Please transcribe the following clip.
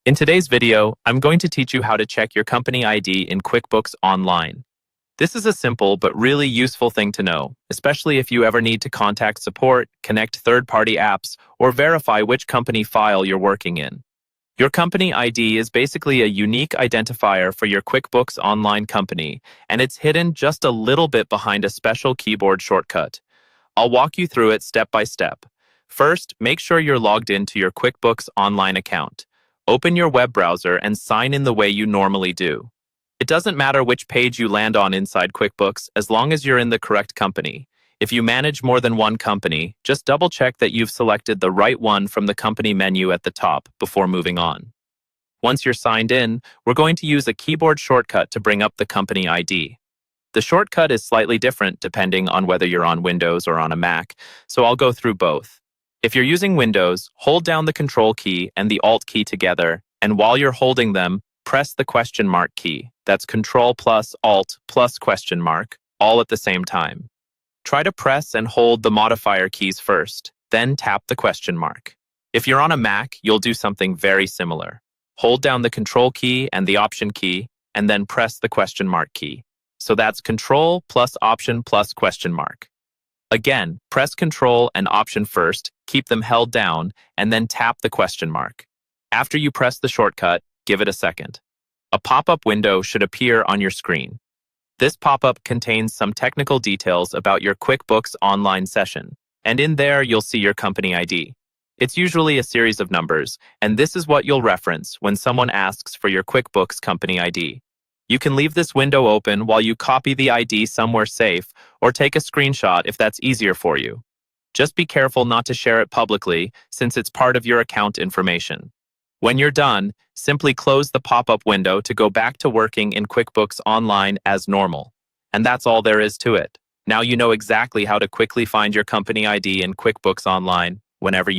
In today's video, I'm going to teach you how to check your company ID in QuickBooks Online. This is a simple but really useful thing to know, especially if you ever need to contact support, connect third-party apps, or verify which company file you're working in. Your company ID is basically a unique identifier for your QuickBooks Online company, and it's hidden just a little bit behind a special keyboard shortcut. I'll walk you through it step by step. First, make sure you're logged into your QuickBooks Online account. Open your web browser and sign in the way you normally do. It doesn't matter which page you land on inside QuickBooks as long as you're in the correct company. If you manage more than one company, just double-check that you've selected the right one from the company menu at the top before moving on. Once you're signed in, we're going to use a keyboard shortcut to bring up the company ID. The shortcut is slightly different depending on whether you're on Windows or on a Mac, so I'll go through both. If you're using Windows, hold down the Control key and the Alt key together, and while you're holding them, press the question mark key. That's Control plus Alt plus question mark, all at the same time. Try to press and hold the modifier keys first, then tap the question mark. If you're on a Mac, you'll do something very similar. Hold down the Control key and the Option key, and then press the question mark key. So that's Control plus Option plus question mark. Again, press Control and Option first, keep them held down, and then tap the question mark. After you press the shortcut, give it a second. A pop-up window should appear on your screen. This pop-up contains some technical details about your QuickBooks Online session, and in there you'll see your company ID. It's usually a series of numbers, and this is what you'll reference when someone asks for your QuickBooks company ID. You can leave this window open while you copy the ID somewhere safe or take a screenshot if that's easier for you. Just be careful not to share it publicly since it's part of your account information. When you're done, simply close the pop-up window to go back to working in QuickBooks Online as normal. And that's all there is to it. Now you know exactly how to quickly find your company ID in QuickBooks Online whenever you